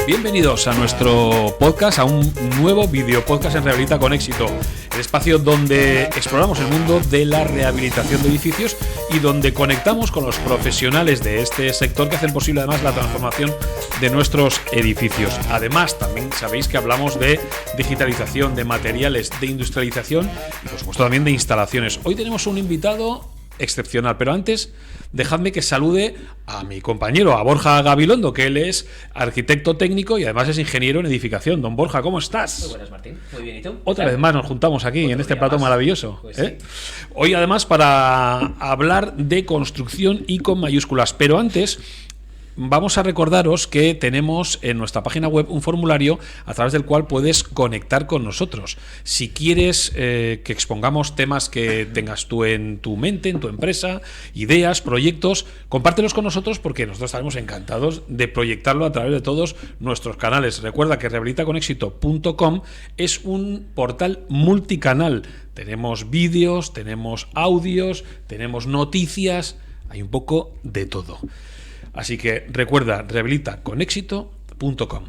Bienvenidos a nuestro podcast, a un nuevo video podcast en Rehabilita con Éxito, el espacio donde exploramos el mundo de la rehabilitación de edificios y donde conectamos con los profesionales de este sector que hacen posible además la transformación de nuestros edificios. Además, también sabéis que hablamos de digitalización, de materiales, de industrialización y por supuesto también de instalaciones. Hoy tenemos un invitado excepcional, pero antes dejadme que salude a mi compañero, a Borja Gabilondo, que él es arquitecto técnico y además es ingeniero en edificación. Don Borja, ¿cómo estás? Muy buenas, Martín. Muy bien, ¿y tú? Otra vez más nos juntamos aquí en este plató maravilloso. Pues sí. Hoy además para hablar de construcción y con mayúsculas, pero antes vamos a recordaros que tenemos en nuestra página web un formulario a través del cual puedes conectar con nosotros. Si quieres que expongamos temas que tengas tú en tu mente, en tu empresa, ideas, proyectos, compártelos con nosotros porque nosotros estaremos encantados de proyectarlo a través de todos nuestros canales. Recuerda que rehabilitaconexito.com es un portal multicanal. Tenemos vídeos, tenemos audios, tenemos noticias, hay un poco de todo. Así que recuerda, rehabilitaconexito.com.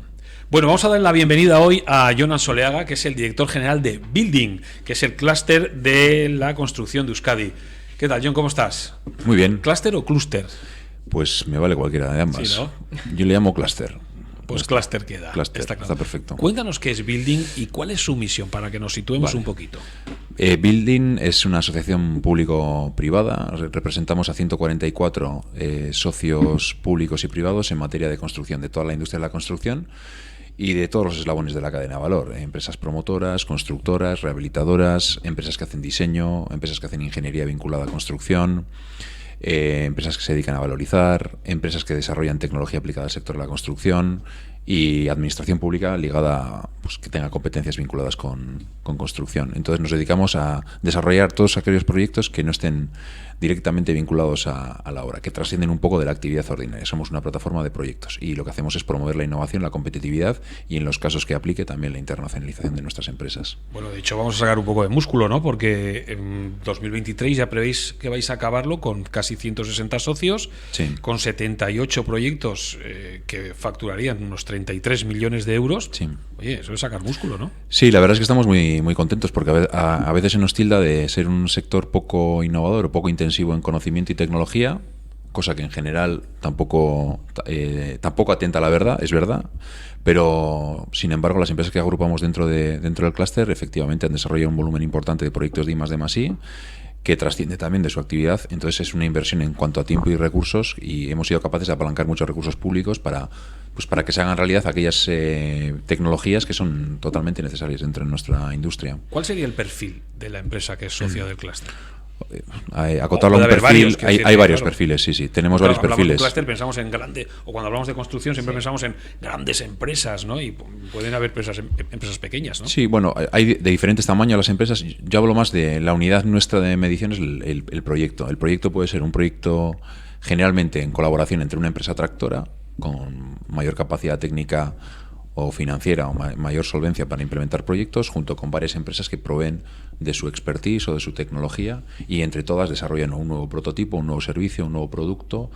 Bueno, vamos a dar la bienvenida hoy a Jonan Soleaga, que es el director general de Building, que es el clúster de la construcción de Euskadi. ¿Qué tal, John? ¿Cómo estás? Muy bien. ¿Clúster o clúster? Pues me vale cualquiera de ambas. Sí, ¿no? Yo le llamo clúster. Pues clúster queda. Clúster, está perfecto. Cuéntanos qué es Building y cuál es su misión para que nos situemos un poquito. Building es una asociación público-privada. Representamos a 144 socios públicos y privados en materia de construcción, de toda la industria de la construcción y de todos los eslabones de la cadena de valor. Empresas promotoras, constructoras, rehabilitadoras, empresas que hacen diseño, empresas que hacen ingeniería vinculada a construcción, empresas que se dedican a valorizar, empresas que desarrollan tecnología aplicada al sector de la construcción y administración pública ligada, pues, que tenga competencias vinculadas con construcción. Entonces nos dedicamos a desarrollar todos aquellos proyectos que no estén directamente vinculados a la obra, que trascienden un poco de la actividad ordinaria. Somos una plataforma de proyectos y lo que hacemos es promover la innovación, la competitividad y, en los casos que aplique, también la internacionalización de nuestras empresas. Bueno, de hecho vamos a sacar un poco de músculo, ¿no? Porque en 2023 ya prevéis que vais a acabarlo con casi 160 socios, sí, con 78 proyectos que facturarían unos 33 millones de euros. Sí. Oye, eso es sacar músculo, ¿no? Sí, la verdad es que estamos muy, muy contentos porque a veces se nos tilda de ser un sector poco innovador o poco intensivo en conocimiento y tecnología, cosa que en general tampoco atenta a la verdad, es verdad, pero sin embargo las empresas que agrupamos dentro del clúster efectivamente han desarrollado un volumen importante de proyectos de I+D+I que trasciende también de su actividad. Entonces es una inversión en cuanto a tiempo y recursos y hemos sido capaces de apalancar muchos recursos públicos para que se hagan realidad aquellas tecnologías que son totalmente necesarias dentro de nuestra industria. ¿Cuál sería el perfil de la empresa que es socia del clúster? Acotarlo a un perfil, hay varios perfiles, sí, tenemos varios perfiles. Cuando hablamos de clúster pensamos en grande, o cuando hablamos de construcción siempre pensamos en grandes empresas, ¿no? Y pueden haber empresas pequeñas, ¿no? Sí, bueno, hay de diferentes tamaños las empresas. Yo hablo más de la unidad nuestra de medición, es el proyecto. El proyecto puede ser un proyecto generalmente en colaboración entre una empresa tractora con mayor capacidad técnica o financiera o mayor solvencia para implementar proyectos, junto con varias empresas que proveen de su expertise o de su tecnología y entre todas desarrollan un nuevo prototipo, un nuevo servicio, un nuevo producto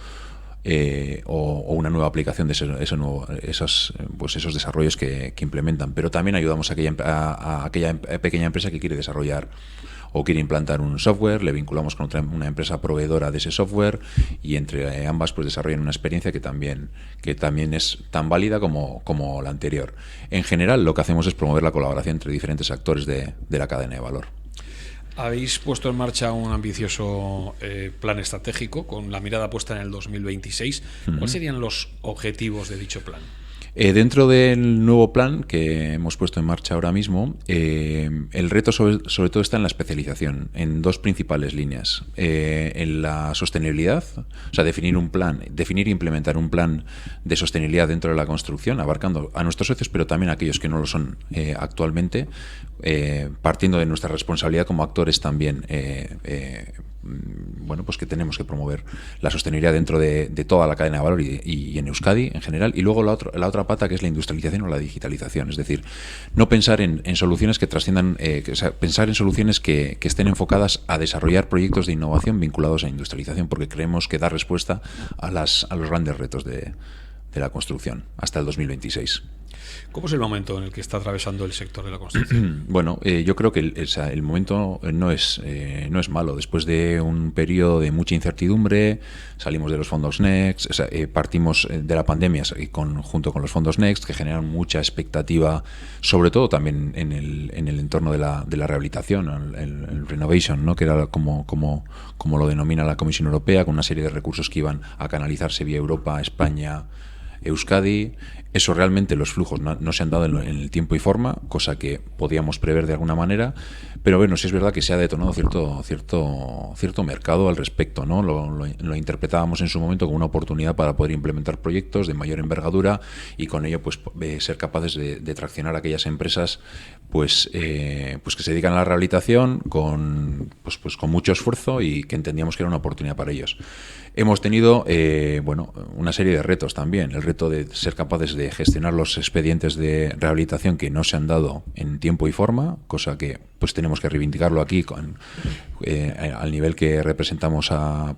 o una nueva aplicación de esos desarrollos que implementan. Pero también ayudamos a aquella pequeña empresa que quiere desarrollar o quiere implantar un software, le vinculamos con una empresa proveedora de ese software y entre ambas pues desarrollan una experiencia que también es tan válida como la anterior. En general lo que hacemos es promover la colaboración entre diferentes actores de la cadena de valor. Habéis puesto en marcha un ambicioso plan estratégico con la mirada puesta en el 2026. ¿Cuáles serían los objetivos de dicho plan? Dentro del nuevo plan que hemos puesto en marcha ahora mismo, el reto sobre todo está en la especialización, en dos principales líneas. En la sostenibilidad, o sea, definir e implementar un plan de sostenibilidad dentro de la construcción, abarcando a nuestros socios, pero también a aquellos que no lo son actualmente, partiendo de nuestra responsabilidad como actores también, pues que tenemos que promover la sostenibilidad dentro de toda la cadena de valor y en Euskadi en general. Y luego la otra pata, que es la industrialización o la digitalización, es decir, no pensar en soluciones que trasciendan, pensar en soluciones que estén enfocadas a desarrollar proyectos de innovación vinculados a industrialización, porque creemos que da respuesta a los grandes retos la construcción hasta el 2026. ¿Cómo es el momento en el que está atravesando el sector de la construcción? Bueno, yo creo que el momento no es malo. Después de un periodo de mucha incertidumbre, salimos de los fondos Next, partimos de la pandemia junto con los fondos Next, que generan mucha expectativa, sobre todo también en el entorno de la rehabilitación, el renovation, ¿no? Que era como lo denomina la Comisión Europea, con una serie de recursos que iban a canalizarse vía Europa, España, Euskadi. Eso realmente, los flujos no se han dado en el tiempo y forma, cosa que podíamos prever de alguna manera, pero bueno, sí es verdad que se ha detonado cierto mercado al respecto, ¿no? Lo interpretábamos en su momento como una oportunidad para poder implementar proyectos de mayor envergadura y con ello pues ser capaces de traccionar a aquellas empresas pues que se dedican a la rehabilitación con mucho esfuerzo y que entendíamos que era una oportunidad para ellos. Hemos tenido una serie de retos también. El reto de ser capaces de gestionar los expedientes de rehabilitación que no se han dado en tiempo y forma, cosa que pues tenemos que reivindicarlo aquí al nivel que representamos a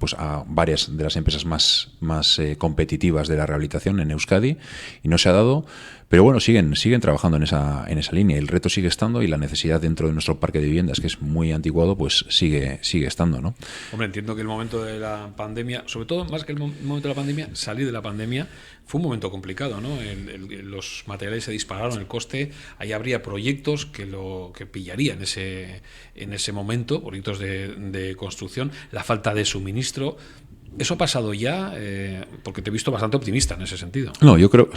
varias de las empresas más competitivas de la rehabilitación en Euskadi, y no se ha dado. Pero bueno, siguen trabajando en esa línea. El reto sigue estando y la necesidad dentro de nuestro parque de viviendas, que es muy anticuado, pues sigue estando, ¿no? Hombre, entiendo que el momento de la pandemia, sobre todo más que el momento de la pandemia, salir de la pandemia fue un momento complicado, ¿no? Los materiales se dispararon, el coste, ahí habría proyectos que pillaría en ese momento, proyectos de construcción, la falta de suministro. ¿Eso ha pasado ya? Porque te he visto bastante optimista en ese sentido. No, yo creo,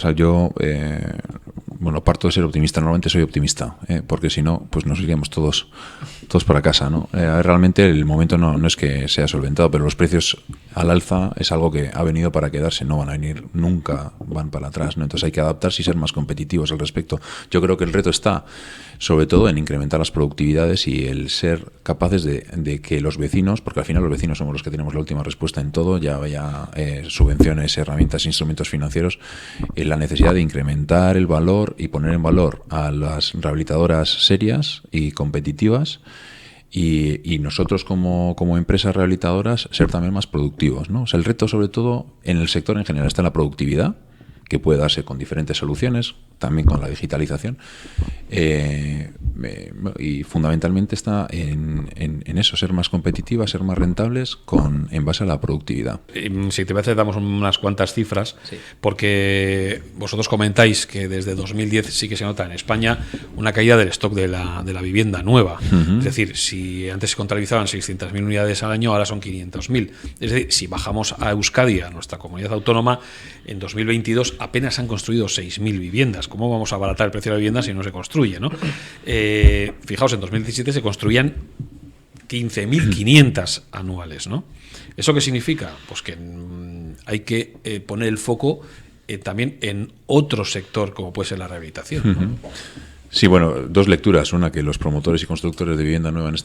parto de ser optimista. Normalmente soy optimista, porque si no, pues nos iríamos todos para casa, ¿no? Realmente el momento no es que sea solventado, pero los precios al alza es algo que ha venido para quedarse, no van a venir nunca, van para atrás, ¿no? Entonces hay que adaptarse y ser más competitivos al respecto. Yo creo que el reto está sobre todo en incrementar las productividades y el ser capaces de que los vecinos, porque al final los vecinos somos los que tenemos la última respuesta en todo, ya vaya subvenciones, herramientas, instrumentos financieros, la necesidad de incrementar el valor y poner en valor a las rehabilitadoras serias y competitivas, y nosotros como empresas rehabilitadoras ser también más productivos, ¿no? O sea, el reto sobre todo en el sector en general está en la productividad, que puede darse con diferentes soluciones, también con la digitalización, y fundamentalmente está en eso, ser más competitivas, ser más rentables en base a la productividad. Si te parece, damos unas cuantas cifras, sí, porque vosotros comentáis que desde 2010 sí que se nota en España una caída del stock de la vivienda nueva. Uh-huh. Es decir, si antes se contabilizaban 600.000 unidades al año, ahora son 500.000. Es decir, si bajamos a Euskadi, a nuestra comunidad autónoma, en 2022 apenas han construido 6.000 viviendas. ¿Cómo vamos a abaratar el precio de la vivienda si no se construye, ¿no? Fijaos, en 2017 se construían 15.500 anuales, ¿no? ¿Eso qué significa? Pues que hay que poner el foco también en otro sector, como puede ser la rehabilitación, ¿no? Uh-huh. Sí, bueno, dos lecturas. Una, que los promotores y constructores de vivienda nueva en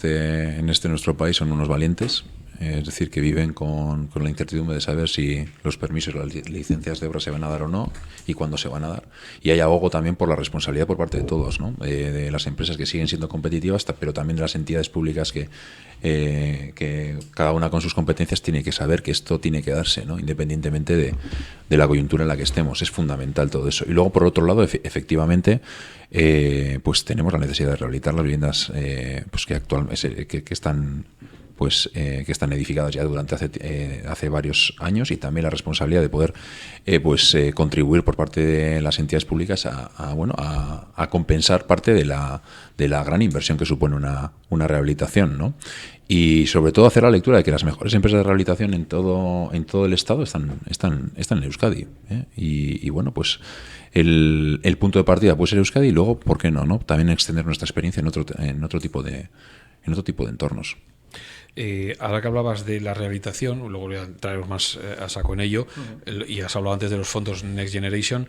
este nuestro país son unos valientes, es decir, que viven con la incertidumbre de saber si los permisos o las licencias de obra se van a dar o no y cuándo se van a dar. Y hay abogo también por la responsabilidad por parte de todos, ¿no? De las empresas que siguen siendo competitivas, pero también de las entidades públicas que cada una con sus competencias tiene que saber que esto tiene que darse, ¿no? Independientemente de la coyuntura en la que estemos. Es fundamental todo eso. Y luego, por otro lado, efectivamente, pues tenemos la necesidad de rehabilitar las viviendas pues que actualmente que están que están edificadas ya durante hace varios años, y también la responsabilidad de poder contribuir por parte de las entidades públicas a compensar parte de la gran inversión que supone una rehabilitación, ¿no? Y sobre todo hacer la lectura de que las mejores empresas de rehabilitación en todo el estado están en Euskadi, ¿eh? Y bueno, pues el punto de partida puede ser Euskadi, y luego, ¿por qué no? También extender nuestra experiencia en otro tipo de entornos. Ahora que hablabas de la rehabilitación, luego voy a traeros más a saco en ello, y has hablado antes de los fondos Next Generation.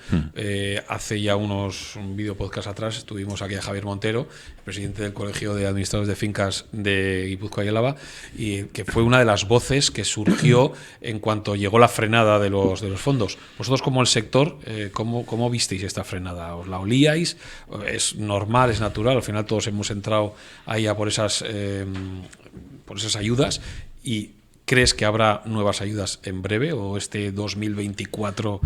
Hace ya un video podcast atrás estuvimos aquí a Javier Montero, presidente del Colegio de Administradores de Fincas de Guipúzcoa y Álava, y que fue una de las voces que surgió en cuanto llegó la frenada de los fondos. Vosotros, como el sector, ¿cómo visteis esta frenada? ¿Os la olíais? ¿Es normal, es natural? Al final todos hemos entrado ahí a por esas ayudas, y ¿crees que habrá nuevas ayudas en breve o este 2024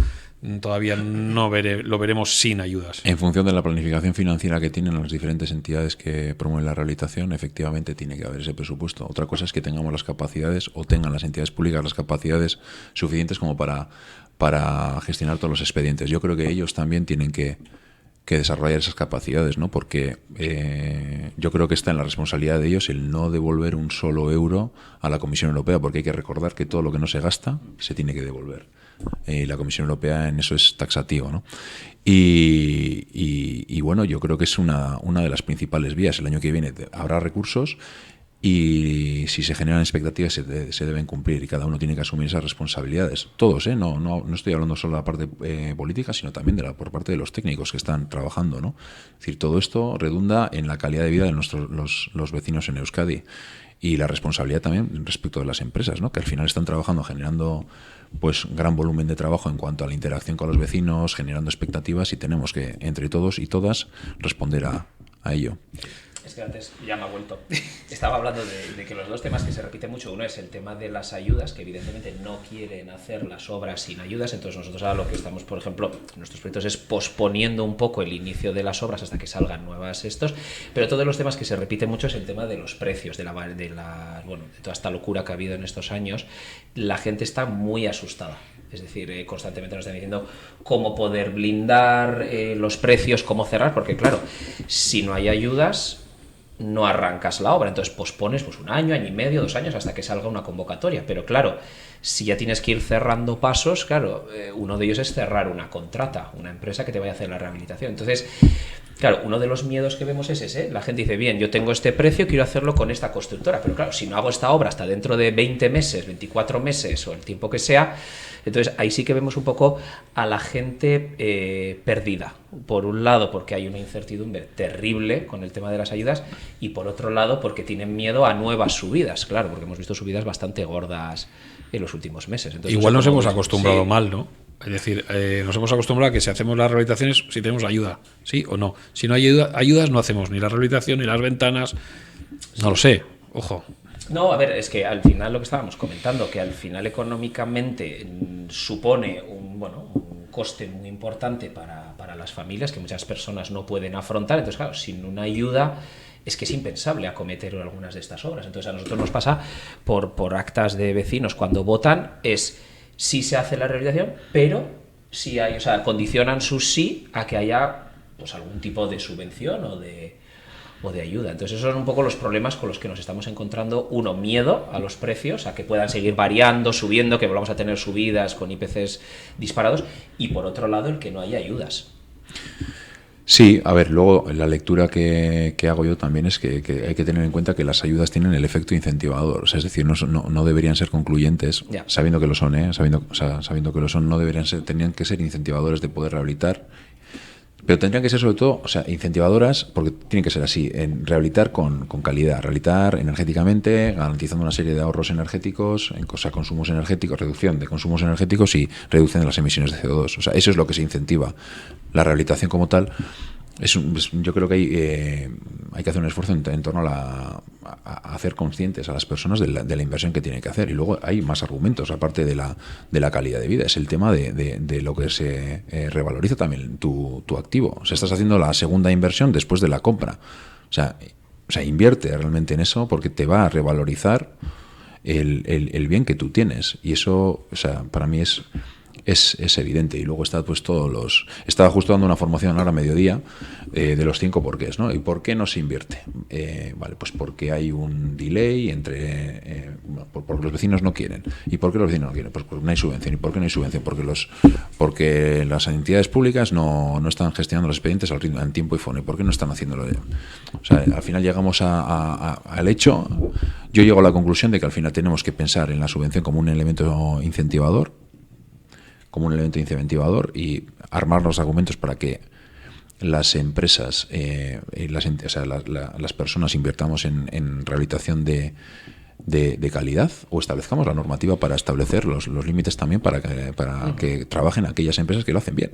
todavía lo veremos sin ayudas? En función de la planificación financiera que tienen las diferentes entidades que promueven la rehabilitación, efectivamente tiene que haber ese presupuesto. Otra cosa es que tengamos las capacidades o tengan las entidades públicas las capacidades suficientes como para gestionar todos los expedientes. Yo creo que ellos también tienen que desarrollar esas capacidades, ¿no? Porque yo creo que está en la responsabilidad de ellos el no devolver un solo euro a la Comisión Europea, porque hay que recordar que todo lo que no se gasta se tiene que devolver. La Comisión Europea en eso es taxativo, ¿no? Y bueno, yo creo que es una de las principales vías. El año que viene habrá recursos y si se generan expectativas se deben cumplir y cada uno tiene que asumir esas responsabilidades. Todos, no estoy hablando solo de la parte política, sino también por parte de los técnicos que están trabajando, ¿no? Es decir, todo esto redunda en la calidad de vida de los vecinos en Euskadi y la responsabilidad también respecto de las empresas, ¿no? Que al final están trabajando, generando pues gran volumen de trabajo en cuanto a la interacción con los vecinos, generando expectativas y tenemos que, entre todos y todas, responder a ello. Es que antes ya me ha vuelto. Estaba hablando de que los dos temas que se repiten mucho, uno es el tema de las ayudas, que evidentemente no quieren hacer las obras sin ayudas, entonces nosotros ahora lo que estamos, por ejemplo, en nuestros proyectos es posponiendo un poco el inicio de las obras hasta que salgan nuevas pero todos los temas que se repiten mucho es el tema de los precios, de toda esta locura que ha habido en estos años. La gente está muy asustada. Es decir, constantemente nos están diciendo cómo poder blindar los precios, cómo cerrar, porque claro, si no hay ayudas no arrancas la obra, entonces pospones pues un año y medio, 2 años hasta que salga una convocatoria, pero claro, si ya tienes que ir cerrando pasos, claro, uno de ellos es cerrar una contrata, una empresa que te vaya a hacer la rehabilitación. Entonces, claro, uno de los miedos que vemos es ese, la gente dice, bien, yo tengo este precio, quiero hacerlo con esta constructora, pero claro, si no hago esta obra hasta dentro de 20 meses, 24 meses o el tiempo que sea, entonces ahí sí que vemos un poco a la gente perdida. Por un lado, porque hay una incertidumbre terrible con el tema de las ayudas y por otro lado, porque tienen miedo a nuevas subidas, claro, porque hemos visto subidas bastante gordas en los últimos meses. Entonces, igual nos hemos acostumbrado mal, ¿no? Es decir, nos hemos acostumbrado a que si hacemos las rehabilitaciones, si tenemos ayuda, ¿sí o no? Si no hay ayudas, no hacemos ni la rehabilitación ni las ventanas. No lo sé, ojo. No, a ver, es que al final lo que estábamos comentando, que al final económicamente supone un coste muy importante para las familias que muchas personas no pueden afrontar. Entonces, claro, sin una ayuda es que es impensable acometer algunas de estas obras. Entonces, a nosotros nos pasa por actas de vecinos cuando votan, sí se hace la rehabilitación, pero sí hay, condicionan su sí a que haya pues algún tipo de subvención o de ayuda. Entonces esos son un poco los problemas con los que nos estamos encontrando. Uno, miedo a los precios, a que puedan seguir variando, subiendo, que volvamos a tener subidas con IPCs disparados, y por otro lado el que no haya ayudas. Sí, a ver, luego la lectura que hago yo también es que hay que tener en cuenta que las ayudas tienen el efecto incentivador, o sea, es decir, no deberían ser concluyentes, sabiendo que lo son, sabiendo que lo son, no deberían ser, tendrían que ser incentivadores de poder rehabilitar. Pero tendrían que ser sobre todo, incentivadoras, porque tienen que ser así, en rehabilitar con calidad, rehabilitar energéticamente, garantizando una serie de ahorros energéticos, consumos energéticos, reducción de consumos energéticos y reducción de las emisiones de CO2. O sea, eso es lo que se incentiva. La rehabilitación como tal, yo creo que hay que hacer un esfuerzo en torno a hacer conscientes a las personas de la inversión que tienen que hacer. Y luego hay más argumentos, aparte de la calidad de vida. Es el tema de lo que se revaloriza también tu activo. O sea, estás haciendo la segunda inversión después de la compra. O sea, invierte realmente en eso porque te va a revalorizar el bien que tú tienes. Y eso, para mí es evidente. Y luego está pues estaba justo dando una formación ahora a mediodía de los 5 porqués, ¿no? ¿Y por qué no se invierte? Vale, pues porque hay un delay entre porque los vecinos no quieren. ¿Y por qué los vecinos no quieren? Pues porque no hay subvención. ¿Y por qué no hay subvención? Porque las entidades públicas no están gestionando los expedientes al ritmo, en tiempo y forma. ¿Y por qué no están haciéndolo? O sea, al final llegamos al hecho. Yo llego a la conclusión de que al final tenemos que pensar en la subvención como un elemento incentivador y armar los argumentos para que las empresas, las personas invirtamos en rehabilitación de calidad o establezcamos la normativa para establecer los límites también para que trabajen aquellas empresas que lo hacen bien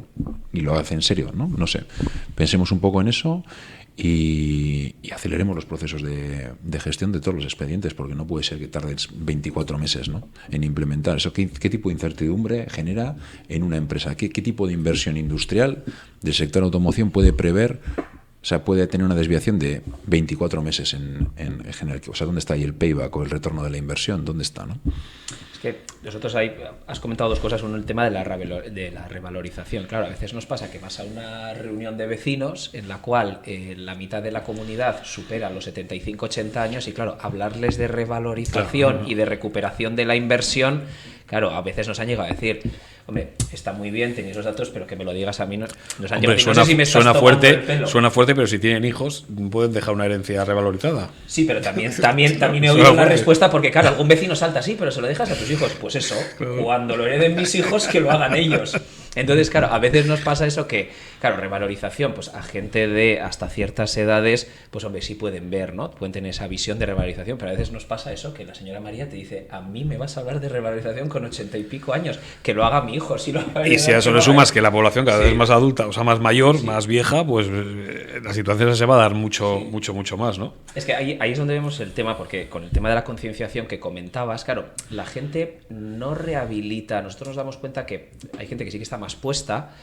y lo hacen en serio, ¿no? No sé, pensemos un poco en eso y aceleremos los procesos de gestión de todos los expedientes, porque no puede ser que tardes 24 meses, ¿no?, en implementar eso. ¿Qué tipo de incertidumbre genera en una empresa? ¿Qué tipo de inversión industrial del sector automoción puede prever? O sea, puede tener una desviación de 24 meses en general. O sea, ¿dónde está ahí el payback o el retorno de la inversión? ¿Dónde está, no? Es que nosotros ahí has comentado dos cosas. Uno, el tema de la revalorización. Claro, a veces nos pasa que vas a una reunión de vecinos en la cual la mitad de la comunidad supera los 75-80 años y, claro, hablarles de revalorización y de recuperación de la inversión, claro, a veces nos han llegado a decir, hombre, está muy bien, tenéis los datos, pero que me lo digas a mí. Nos han llegado a decir, no sé si me estás tomando el pelo. Suena fuerte, pero si tienen hijos, pueden dejar una herencia revalorizada. Sí, pero también he oído una respuesta, porque claro, algún vecino salta así, pero se lo dejas a tus hijos. Pues eso, cuando lo hereden mis hijos, que lo hagan ellos. Entonces, claro, a veces nos pasa eso que, claro, revalorización, pues a gente de hasta ciertas edades, pues hombre, sí pueden ver, ¿no? Pueden tener esa visión de revalorización, pero a veces nos pasa eso, que la señora María te dice, a mí me vas a hablar de revalorización con 80 y pico años, que lo haga mi hijo, si lo haga. Y si a eso le sumas que la población cada vez más adulta, o sea, más mayor, más vieja, pues la situación se va a dar mucho más, ¿no? Es que ahí es donde vemos el tema, porque con el tema de la concienciación que comentabas, claro, la gente no rehabilita. Nosotros nos damos cuenta que hay gente que sí que está más puesta,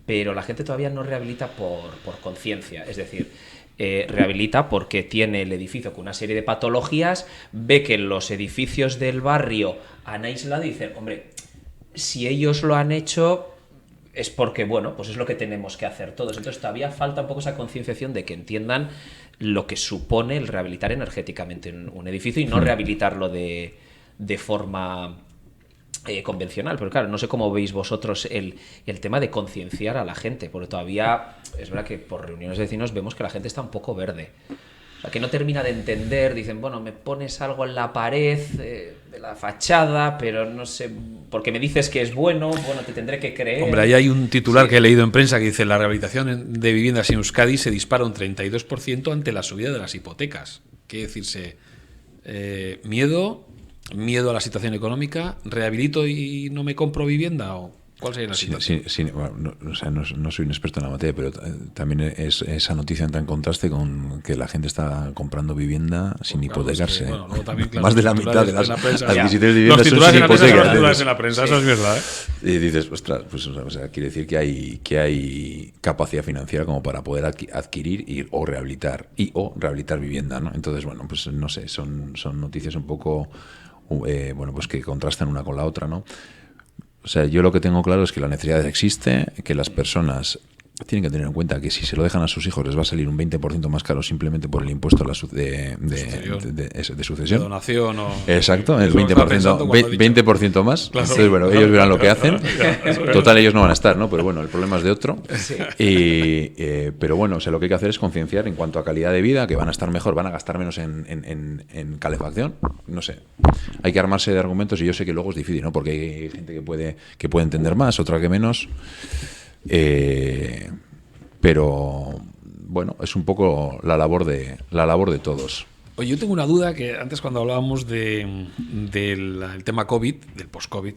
pero la gente todavía no rehabilita por conciencia. Es decir, rehabilita porque tiene el edificio con una serie de patologías, ve que los edificios del barrio han aislado y dice, hombre, si ellos lo han hecho es porque, bueno, pues es lo que tenemos que hacer todos. Entonces todavía falta un poco esa concienciación de que entiendan lo que supone el rehabilitar energéticamente un edificio y no rehabilitarlo de forma convencional. Pero claro, no sé cómo veis vosotros el tema de concienciar a la gente, porque todavía es verdad que por reuniones de vecinos vemos que la gente está un poco verde. O sea, que no termina de entender, dicen, bueno, me pones algo en la pared de la fachada, pero no sé, porque me dices que es bueno, te tendré que creer. Hombre, ahí hay un titular que he leído en prensa que dice, la rehabilitación de viviendas en Euskadi se dispara un 32% ante la subida de las hipotecas. Quiere decirse, miedo a la situación económica, ¿rehabilito y no me compro vivienda o...? ¿Cuál sería la situación? Sí, bueno, no soy un experto en la materia, pero también esa noticia entra en contraste con que la gente está comprando vivienda sin hipotecarse. Es que, bueno, también, claro, más de la mitad de las adquisiciones de vivienda son sin hipotecas. Los titulares en la prensa, eso es verdad. Y dices, ostras, pues o sea, quiere decir que hay capacidad financiera como para poder adquirir o rehabilitar vivienda, ¿no? Entonces, bueno, pues no sé, son noticias un poco, pues que contrastan una con la otra, ¿no? O sea, yo lo que tengo claro es que la necesidad existe, que las personas tienen que tener en cuenta que si se lo dejan a sus hijos les va a salir un 20% más caro simplemente por el impuesto de sucesión. De donación o... Exacto, el 20% más. Claro. Entonces, bueno, ellos verán lo que hacen. Total, ellos no van a estar, ¿no? Pero bueno, el problema es de otro. Sí. Pero bueno, o sea, lo que hay que hacer es concienciar en cuanto a calidad de vida, que van a estar mejor, van a gastar menos en calefacción. No sé. Hay que armarse de argumentos y yo sé que luego es difícil, ¿no? Porque hay gente que puede entender más, otra que menos. Pero bueno, es un poco la labor de todos. Oye, yo tengo una duda que antes cuando hablábamos del tema COVID, del post-COVID,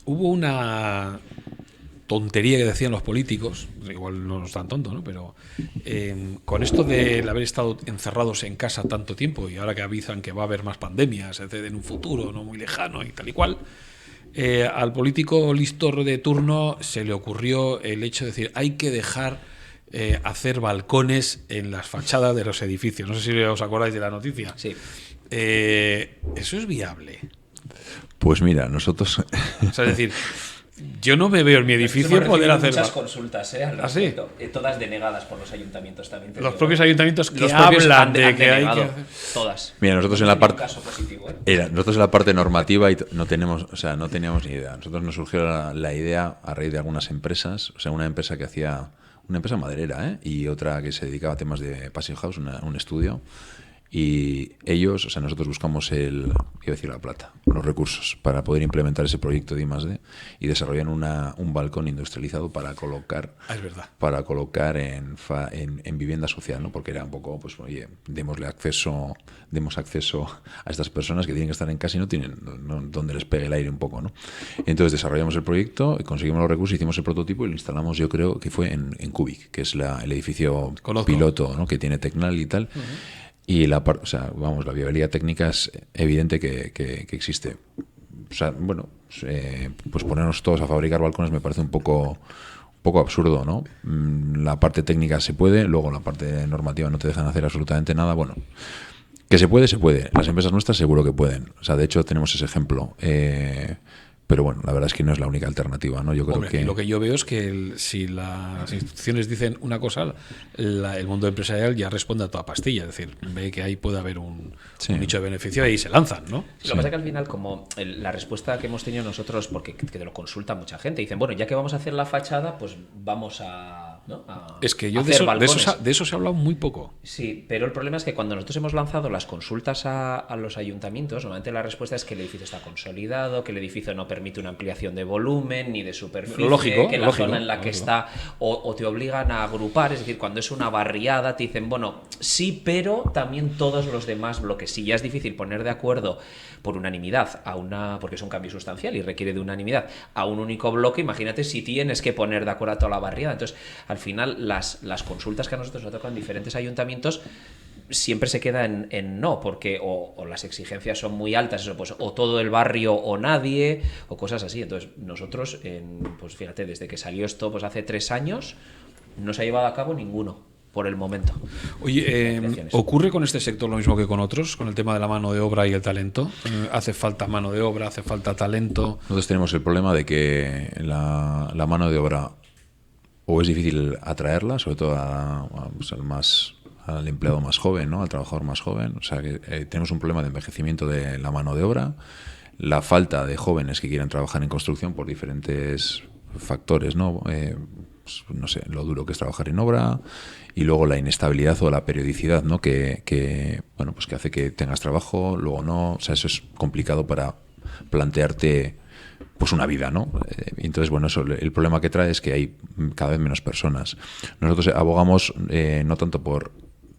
hubo una tontería que decían los políticos, igual no es tan tonto, ¿no? Pero con esto de haber estado encerrados en casa tanto tiempo y ahora que avisan que va a haber más pandemias en un futuro no muy lejano y tal y cual, al político listor de turno se le ocurrió el hecho de decir hay que dejar hacer balcones en las fachadas de los edificios. No sé si os acordáis de la noticia. Sí. ¿Eso es viable? Pues mira, nosotros... O sea, es decir, yo no me veo en mi edificio poder hacer... muchas consultas al respecto, ¿sí? Todas denegadas por los ayuntamientos también. Los propios ayuntamientos que hablan han de que hay que... Todas. Mira, nosotros en la parte... caso positivo, nosotros en la parte normativa no teníamos ni idea. Nosotros nos surgió la idea a raíz de algunas empresas, o sea, una empresa que hacía... Una empresa maderera, y otra que se dedicaba a temas de Passive House, un estudio. Y ellos, o sea, nosotros buscamos iba a decir la plata, los recursos para poder implementar ese proyecto de I+D y desarrollan un balcón industrializado para colocar, Es verdad. en vivienda social, ¿no? Porque era un poco, pues, oye, demos acceso a estas personas que tienen que estar en casa y no tienen donde les pegue el aire un poco, ¿no? Entonces desarrollamos el proyecto, conseguimos los recursos, hicimos el prototipo y lo instalamos, yo creo que fue en Cubic, que es el edificio piloto, ¿no? Que tiene Tecnal y tal. Y la viabilidad técnica es evidente que existe. O sea, bueno, pues ponernos todos a fabricar balcones me parece un poco absurdo, ¿no? La parte técnica se puede, luego la parte normativa no te dejan hacer absolutamente nada. Bueno, que se puede. Las empresas nuestras seguro que pueden. O sea, de hecho tenemos ese ejemplo. Pero bueno, la verdad es que no es la única alternativa, ¿no? Yo creo que lo que yo veo es que si las instituciones dicen una cosa, el mundo empresarial ya responde a toda pastilla. Es decir, ve que ahí puede haber un nicho de beneficio y se lanzan, ¿no? Lo que pasa es que al final, como la respuesta que hemos tenido nosotros, porque que te lo consulta mucha gente, dicen, bueno, ya que vamos a hacer la fachada, pues vamos a... ¿no? Es que yo hacer de eso se ha hablado muy poco. Sí, pero el problema es que cuando nosotros hemos lanzado las consultas a los ayuntamientos, normalmente la respuesta es que el edificio está consolidado, que el edificio no permite una ampliación de volumen ni de superficie, que la zona en la que está o te obligan a agrupar, es decir, cuando es una barriada te dicen, bueno, sí, pero también todos los demás bloques. Si ya es difícil poner de acuerdo por unanimidad porque es un cambio sustancial y requiere de unanimidad, a un único bloque, imagínate si tienes que poner de acuerdo a toda la barriada. Entonces, al final, las consultas que a nosotros nos tocan diferentes ayuntamientos siempre se queda en no, porque o las exigencias son muy altas, eso, pues, o todo el barrio o nadie, o cosas así. Entonces, nosotros, pues fíjate, desde que salió esto pues hace 3 años, no se ha llevado a cabo ninguno. Por el momento. Oye, ¿ocurre con este sector lo mismo que con otros, con el tema de la mano de obra y el talento? ¿Hace falta mano de obra, hace falta talento? Nosotros tenemos el problema de que la mano de obra o es difícil atraerla, sobre todo al empleado más joven, ¿no? Al trabajador más joven. O sea, que tenemos un problema de envejecimiento de la mano de obra, la falta de jóvenes que quieran trabajar en construcción por diferentes factores, ¿no? Pues, no sé, lo duro que es trabajar en obra y luego la inestabilidad o la periodicidad, ¿no? Que bueno, pues que hace que tengas trabajo, luego no. O sea, eso es complicado para plantearte pues una vida, ¿no? Entonces, bueno, eso, el problema que trae es que hay cada vez menos personas. Nosotros abogamos no tanto por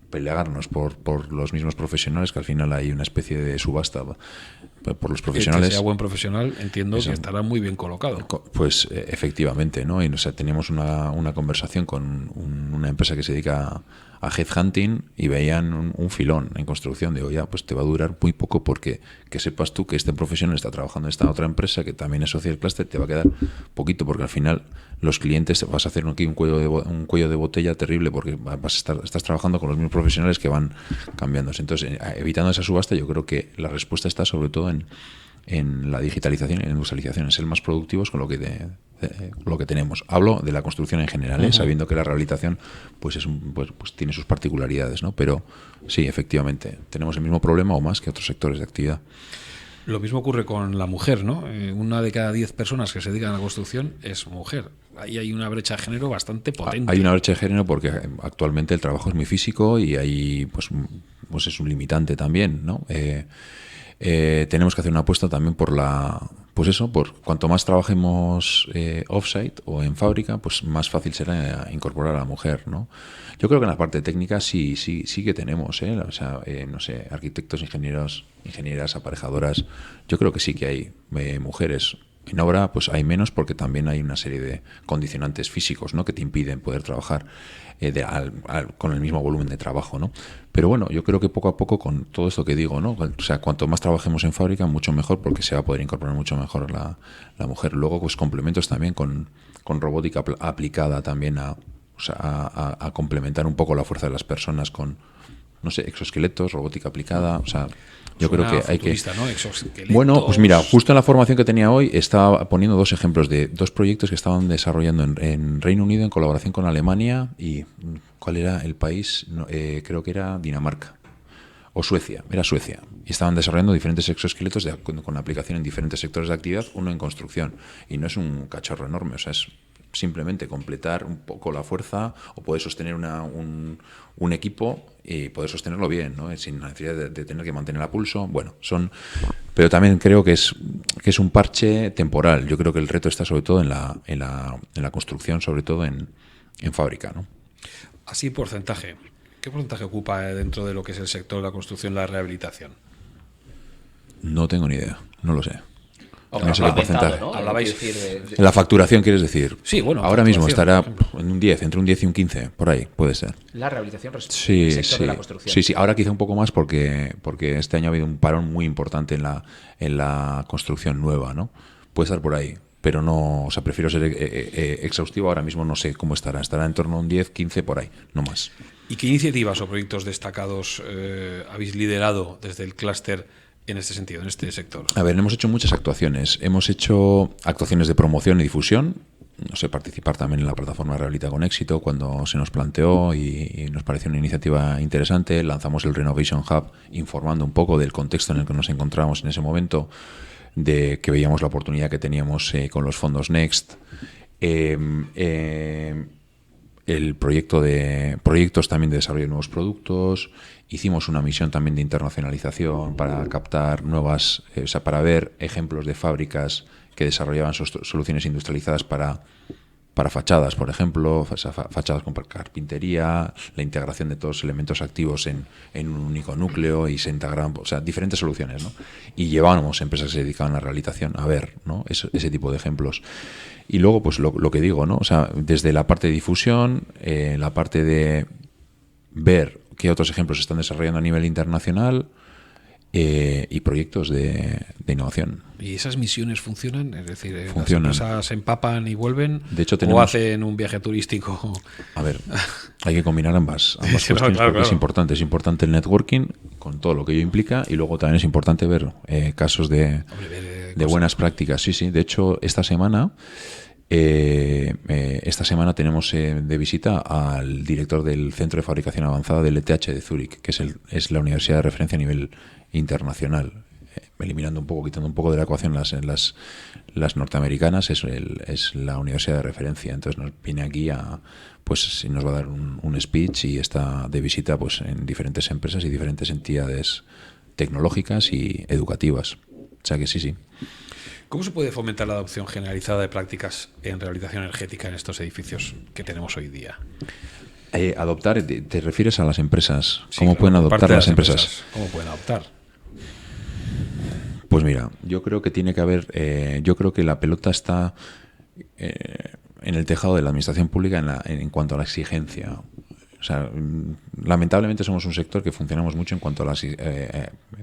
pelearnos por los mismos profesionales, que al final hay una especie de subasta por los profesionales. El que sea buen profesional, entiendo que estará muy bien colocado. Pues efectivamente, ¿no? Y o sea, teníamos una conversación con una empresa que se dedica a headhunting y veían un filón en construcción. Digo, ya, pues te va a durar muy poco porque que sepas tú que este profesional está trabajando en esta otra empresa que también es social cluster, te va a quedar poquito porque al final los clientes vas a hacer aquí un cuello de botella terrible porque estás trabajando con los mismos profesionales que van cambiándose. Entonces, evitando esa subasta, yo creo que la respuesta está sobre todo en la digitalización y la industrialización, en ser más productivos con lo que tenemos. Hablo de la construcción en general, sabiendo que la rehabilitación pues tiene sus particularidades, ¿no? Pero sí, efectivamente, tenemos el mismo problema o más que otros sectores de actividad. Lo mismo ocurre con la mujer, ¿no? 1 de cada 10 personas que se dedican a la construcción es mujer. Ahí hay una brecha de género bastante potente. Hay una brecha de género porque actualmente el trabajo es muy físico y ahí pues es un limitante también, ¿no? Tenemos que hacer una apuesta también por por cuanto más trabajemos off-site o en fábrica, pues más fácil será incorporar a la mujer, ¿no? Yo creo que en la parte técnica sí que tenemos, o sea, no sé, arquitectos, ingenieras, aparejadoras. Yo creo que sí que hay mujeres. En obra pues hay menos porque también hay una serie de condicionantes físicos, ¿no? Que te impiden poder trabajar con el mismo volumen de trabajo, ¿no? Pero bueno, yo creo que poco a poco con todo esto que digo, ¿no? O sea, cuanto más trabajemos en fábrica, mucho mejor porque se va a poder incorporar mucho mejor la mujer. Luego, pues complementos también con robótica aplicada también a complementar un poco la fuerza de las personas con, no sé, exoesqueletos, robótica aplicada, o sea... Yo creo que hay que... ¿no? Bueno, pues mira, justo en la formación que tenía hoy estaba poniendo 2 ejemplos de 2 proyectos que estaban desarrollando en Reino Unido en colaboración con Alemania y ¿cuál era el país? No, creo que era Dinamarca o Suecia, era Suecia. Y estaban desarrollando diferentes exoesqueletos con aplicación en diferentes sectores de actividad, uno en construcción. Y no es un cacharro enorme, o sea, es simplemente completar un poco la fuerza o poder sostener un equipo y poder sostenerlo bien, ¿no? Sin necesidad de tener que mantener a pulso. Bueno, pero también creo que es un parche temporal. Yo creo que el reto está sobre todo en la construcción, sobre todo en fábrica, ¿no? Así, porcentaje. ¿Qué porcentaje ocupa dentro de lo que es el sector de la construcción la rehabilitación? No tengo ni idea, no lo sé. Hombre, No sé el aumentado, porcentaje. ¿no? Hablabais- Quiero decir, La facturación, ¿quieres decir? Sí, bueno, ahora mismo facturación, estará por ejemplo. en un 10, entre un 10 y un 15, por ahí, puede ser. la rehabilitación respecto Sí, al sector sí. de la construcción. Sí, ahora quizá un poco más porque este año ha habido un parón muy importante en la construcción nueva, ¿no? Puede estar por ahí, pero no, o sea, prefiero ser exhaustivo. Ahora mismo no sé cómo estará. Estará en torno a un 10, 15 por ahí, no más. ¿Y qué iniciativas o proyectos destacados habéis liderado desde el clúster en este sentido, en este sector? A ver, hemos hecho muchas actuaciones. Hemos hecho actuaciones de promoción y difusión. No sé, participar también en la plataforma Rehabilita con Éxito cuando se nos planteó y nos pareció una iniciativa interesante. Lanzamos el Renovation Hub informando un poco del contexto en el que nos encontrábamos en ese momento, de que veíamos la oportunidad que teníamos con los fondos Next. El proyectos también de desarrollo de nuevos productos. Hicimos una misión también de internacionalización para captar para ver ejemplos de fábricas que desarrollaban soluciones industrializadas para fachadas, por ejemplo, fachadas con carpintería, la integración de todos los elementos activos en un único núcleo y se integraban, o sea, diferentes soluciones, ¿no? Y llevábamos empresas que se dedicaban a la rehabilitación a ver, ¿no? Ese tipo de ejemplos. Y luego, pues lo que digo, ¿no? O sea, desde la parte de difusión, la parte de ver qué otros ejemplos se están desarrollando a nivel internacional y proyectos de innovación. ¿Y esas misiones funcionan? Es decir, Funcionan. ¿las empresas se empapan y vuelven? De hecho, ¿O hacen un viaje turístico? A ver, hay que combinar ambas Sí, cuestiones claro, porque es claro. importante. Es importante el networking con todo lo que ello implica y luego también es importante ver casos de buenas prácticas. Sí, sí. De hecho, esta semana tenemos de visita al director del Centro de Fabricación Avanzada del ETH de Zúrich, que es la universidad de referencia a nivel internacional. Quitando un poco de la ecuación las norteamericanas, es la universidad de referencia. Entonces nos viene aquí nos va a dar un speech y está de visita pues en diferentes empresas y diferentes entidades tecnológicas y educativas. O sea que sí. ¿Cómo se puede fomentar la adopción generalizada de prácticas en rehabilitación energética en estos edificios que tenemos hoy día? Adoptar, ¿te refieres a las empresas? Sí, ¿Cómo claro, pueden por parte adoptar de las empresas? ¿Cómo pueden adoptar? Pues mira, yo creo que tiene que haber, yo creo que la pelota está en el tejado de la administración pública en cuanto a la exigencia. O sea, lamentablemente somos un sector que funcionamos mucho en cuanto a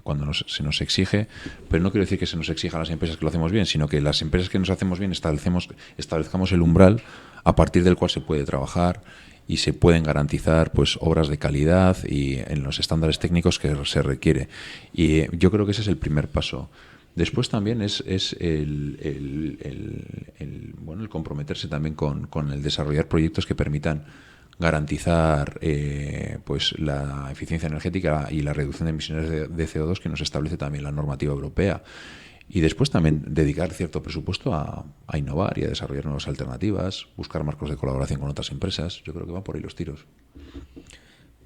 cuando se nos exige, pero no quiero decir que se nos exija a las empresas que lo hacemos bien, sino que las empresas que nos hacemos bien establezcamos el umbral a partir del cual se puede trabajar y se pueden garantizar pues obras de calidad y en los estándares técnicos que se requiere. Y yo creo que ese es el primer paso. Después también es el comprometerse también con el desarrollar proyectos que permitan garantizar pues la eficiencia energética y la reducción de emisiones de CO2 que nos establece también la normativa europea. Y después también dedicar cierto presupuesto a innovar y a desarrollar nuevas alternativas, buscar marcos de colaboración con otras empresas. Yo creo que van por ahí los tiros.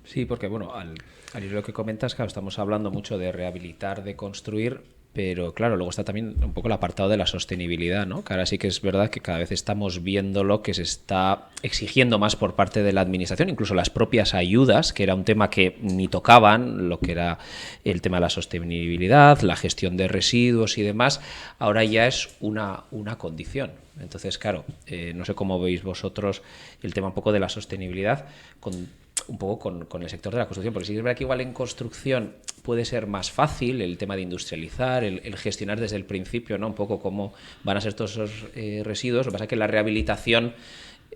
Sí, porque bueno, al ir lo que comentas, claro, estamos hablando mucho de rehabilitar, de construir, pero claro, luego está también un poco el apartado de la sostenibilidad, ¿no? Que ahora sí que es verdad que cada vez estamos viendo lo que se está exigiendo más por parte de la administración, incluso las propias ayudas, que era un tema que ni tocaban, lo que era el tema de la sostenibilidad, la gestión de residuos y demás, ahora ya es una condición. Entonces, claro, no sé cómo veis vosotros el tema un poco de la sostenibilidad un poco con el sector de la construcción, porque sí que es verdad que igual en construcción puede ser más fácil el tema de industrializar, el gestionar desde el principio, ¿no? Un poco cómo van a ser todos esos residuos. Lo que pasa es que la rehabilitación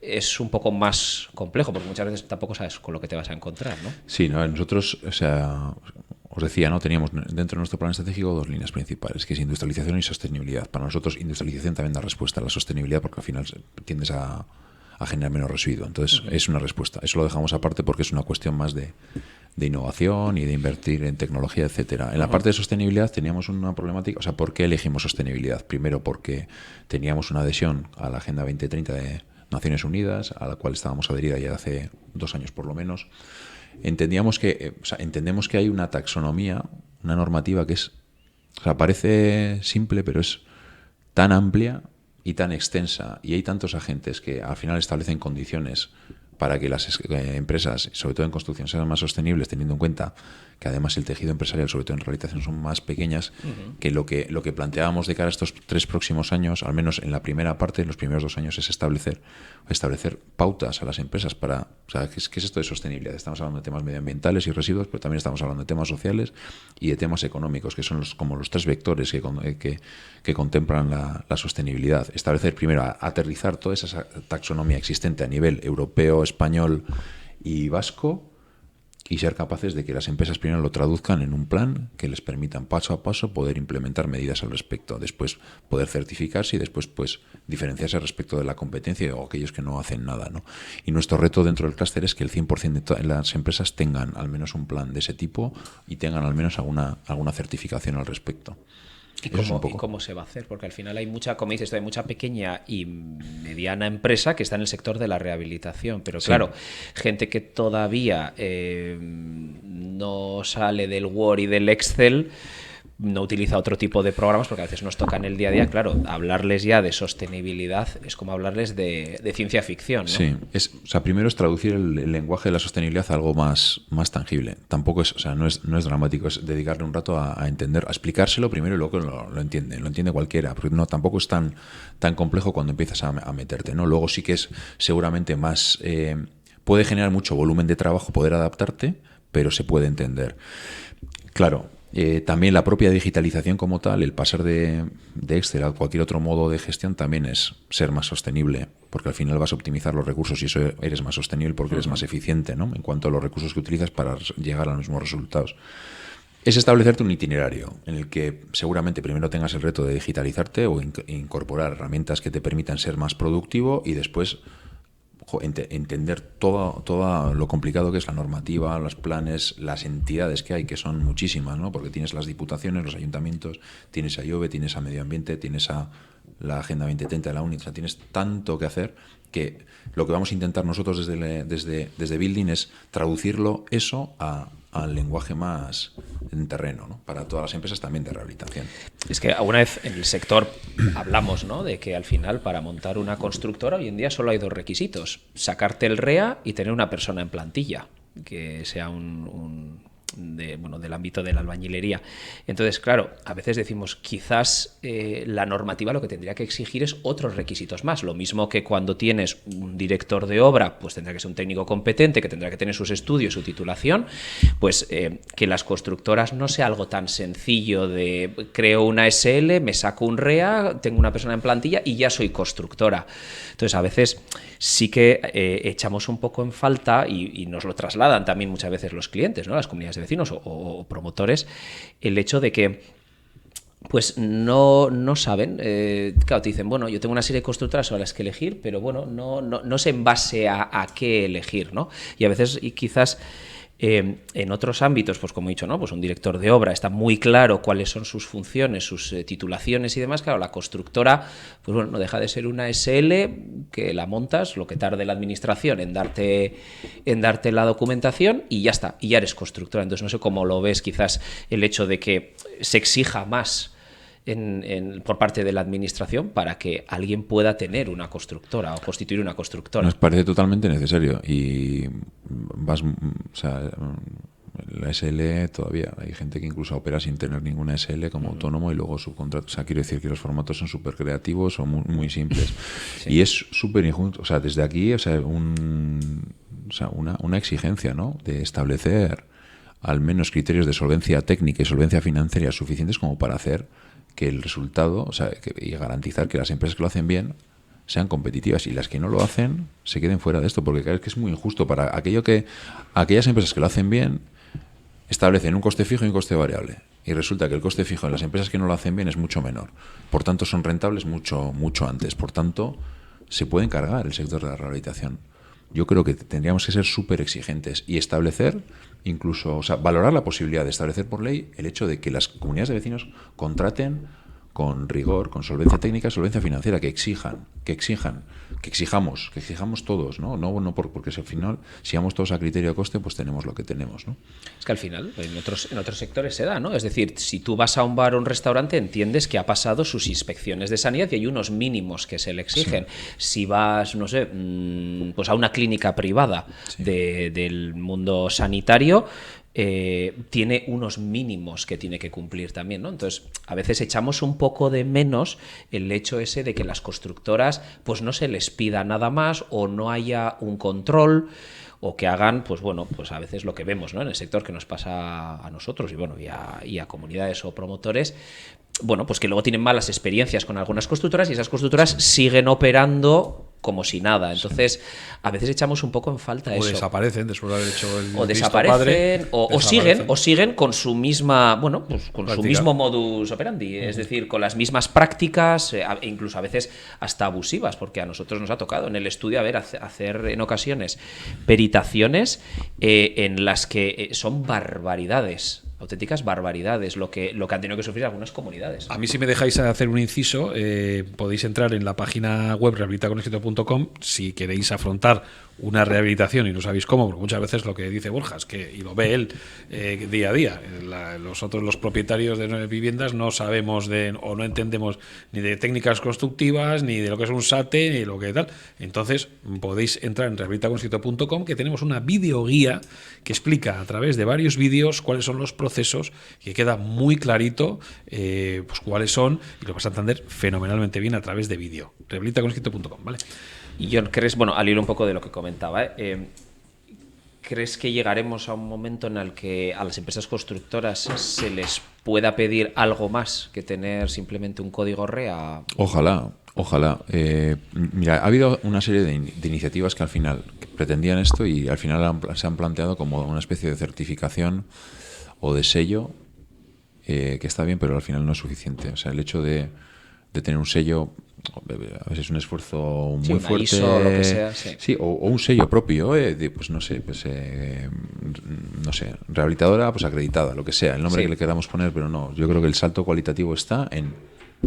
es un poco más complejo, porque muchas veces tampoco sabes con lo que te vas a encontrar, ¿no? Sí, ¿no? Nosotros, o sea, os decía, ¿no? Teníamos dentro de nuestro plan estratégico dos líneas principales, que es industrialización y sostenibilidad. Para nosotros, industrialización también da respuesta a la sostenibilidad, porque al final tiendes a generar menos residuo. Entonces, es una respuesta. Eso lo dejamos aparte porque es una cuestión más de innovación y de invertir en tecnología, etcétera. En la parte de sostenibilidad teníamos una problemática. O sea, ¿por qué elegimos sostenibilidad? Primero, porque teníamos una adhesión a la Agenda 2030 de Naciones Unidas, a la cual estábamos adherida ya hace 2 años por lo menos. Entendemos que hay una taxonomía, una normativa que es, parece simple, pero es tan amplia y tan extensa, y hay tantos agentes que al final establecen condiciones para que las empresas, sobre todo en construcción, sean más sostenibles, teniendo en cuenta que además el tejido empresarial, sobre todo en rehabilitación, son más pequeñas, que lo que planteábamos de cara a estos 3 próximos años, al menos en la primera parte, en los primeros 2 años, es establecer pautas a las empresas para... ¿qué es esto de sostenibilidad? Estamos hablando de temas medioambientales y residuos, pero también estamos hablando de temas sociales y de temas económicos, que son como los 3 vectores que contemplan la sostenibilidad. Establecer primero, aterrizar toda esa taxonomía existente a nivel europeo, español y vasco, y ser capaces de que las empresas primero lo traduzcan en un plan que les permitan paso a paso poder implementar medidas al respecto, después poder certificarse y después pues diferenciarse respecto de la competencia o aquellos que no hacen nada, ¿no? Y nuestro reto dentro del clúster es que el 100% de las empresas tengan al menos un plan de ese tipo y tengan al menos alguna certificación al respecto. ¿Y cómo se va a hacer? Porque al final hay mucha, como dices, hay mucha pequeña y mediana empresa que está en el sector de la rehabilitación, pero claro, gente que todavía no sale del Word y del Excel, no utiliza otro tipo de programas, porque a veces nos toca en el día a día, claro, hablarles ya de sostenibilidad es como hablarles de ciencia ficción, ¿no? Sí, primero es traducir el lenguaje de la sostenibilidad a algo más tangible. Tampoco es, no es dramático, es dedicarle un rato a entender, a explicárselo primero y luego lo entiende cualquiera, porque tampoco es tan complejo cuando empiezas a meterte, ¿no? Luego sí que es seguramente más, puede generar mucho volumen de trabajo poder adaptarte, pero se puede entender. Claro. También la propia digitalización como tal, el pasar de Excel a cualquier otro modo de gestión también es ser más sostenible, porque al final vas a optimizar los recursos y eso eres más sostenible porque eres más eficiente, ¿no? En cuanto a los recursos que utilizas para llegar a los mismos resultados. Es establecerte un itinerario en el que seguramente primero tengas el reto de digitalizarte o incorporar herramientas que te permitan ser más productivo y después entender todo lo complicado que es la normativa, los planes, las entidades que hay, que son muchísimas, ¿no? Porque tienes las diputaciones, los ayuntamientos, tienes a IOBE, tienes a Medio Ambiente, tienes a la Agenda 2030 de la UNI, o sea, tienes tanto que hacer que lo que vamos a intentar nosotros desde Building es traducirlo eso al lenguaje más en terreno, ¿no? Para todas las empresas también de rehabilitación. Es que alguna vez en el sector hablamos, ¿no?, de que al final para montar una constructora hoy en día solo hay 2 requisitos: sacarte el REA y tener una persona en plantilla que sea del ámbito de la albañilería. Entonces, claro, a veces decimos, quizás la normativa lo que tendría que exigir es otros requisitos más. Lo mismo que cuando tienes un director de obra, pues tendrá que ser un técnico competente, que tendrá que tener sus estudios, su titulación, pues que las constructoras no sea algo tan sencillo de creo una SL, me saco un REA, tengo una persona en plantilla y ya soy constructora. Entonces, a veces sí que echamos un poco en falta y nos lo trasladan también muchas veces los clientes, ¿no?, las comunidades de vecinos o promotores, el hecho de que pues no saben, claro, te dicen, bueno, yo tengo una serie de constructoras sobre las que elegir, pero bueno, no sé en base a qué elegir, ¿no? Y a veces quizás en otros ámbitos, pues como he dicho, ¿no?, pues un director de obra está muy claro cuáles son sus funciones, sus titulaciones y demás. Claro, la constructora, pues bueno, no deja de ser una SL que la montas, lo que tarde la administración en darte la documentación y ya está, y ya eres constructora. Entonces no sé cómo lo ves, quizás el hecho de que se exija más por parte de la administración para que alguien pueda tener una constructora o constituir una constructora. Nos parece totalmente necesario y la SL todavía hay gente que incluso opera sin tener ninguna SL como autónomo y luego subcontrata. O sea, quiero decir que los formatos son súper creativos o muy simples. Sí. Y es súper injusto. O sea, desde aquí, una exigencia, ¿no?, de establecer al menos criterios de solvencia técnica y solvencia financiera suficientes como para hacer que el resultado, y garantizar que las empresas que lo hacen bien sean competitivas y las que no lo hacen se queden fuera de esto, porque creo que es muy injusto para aquellas empresas que lo hacen bien establecen un coste fijo y un coste variable y resulta que el coste fijo en las empresas que no lo hacen bien es mucho menor, por tanto son rentables mucho antes, por tanto se pueden cargar el sector de la rehabilitación. Yo creo que tendríamos que ser súper exigentes y establecer, incluso, valorar la posibilidad de establecer por ley el hecho de que las comunidades de vecinos contraten con rigor, con solvencia técnica, solvencia financiera, que exijamos todos, ¿no? No porque si al final, si vamos todos a criterio de coste, pues tenemos lo que tenemos, ¿no? Es que al final, en otros sectores se da, ¿no? Es decir, si tú vas a un bar o un restaurante, entiendes que ha pasado sus inspecciones de sanidad y hay unos mínimos que se le exigen. Sí. Si vas, no sé, pues a una clínica privada del mundo sanitario, tiene unos mínimos que tiene que cumplir también, ¿no? Entonces, a veces echamos un poco de menos el hecho ese de que las constructoras pues no se les pida nada más o no haya un control o que hagan, pues bueno, pues a veces lo que vemos, ¿no? En el sector que nos pasa a nosotros y a comunidades o promotores, bueno, pues que luego tienen malas experiencias con algunas constructoras y esas constructoras siguen operando como si nada. Entonces, a veces echamos un poco en falta eso. O desaparecen después de haber hecho el o desaparecen, padre, o siguen con su misma, bueno, pues con su mismo modus operandi, es decir, con las mismas prácticas, incluso a veces hasta abusivas, porque a nosotros nos ha tocado en el estudio hacer en ocasiones peritaciones en las que son barbaridades. Auténticas barbaridades lo que han tenido que sufrir algunas comunidades. A mí, si me dejáis hacer un inciso, podéis entrar en la página web rehabilitaconexito.com si queréis afrontar una rehabilitación y no sabéis cómo, porque muchas veces lo que dice Borja es que, y lo ve él día a día, los propietarios de viviendas no sabemos o no entendemos ni de técnicas constructivas, ni de lo que es un SATE, ni de lo que tal. Entonces podéis entrar en rehabilitaconexito.com, que tenemos una videoguía que explica a través de varios vídeos cuáles son los procesos, que queda muy clarito pues cuáles son, y lo vas a entender fenomenalmente bien a través de vídeo. Rehabilitaconexito.com, ¿vale? Y John, ¿crees, bueno, al hilo un poco de lo que comentaba, ¿crees que llegaremos a un momento en el que a las empresas constructoras se les pueda pedir algo más que tener simplemente un código REA? Ojalá. Mira, ha habido una serie de iniciativas que al final pretendían esto y al final se han planteado como una especie de certificación o de sello que está bien, pero al final no es suficiente. O sea, el hecho de tener un sello a veces es un esfuerzo muy fuerte, ISO, o lo que sea, sí, o un sello propio pues no sé, rehabilitadora pues acreditada, lo que sea, el nombre que le queramos poner, pero no, yo creo que el salto cualitativo está en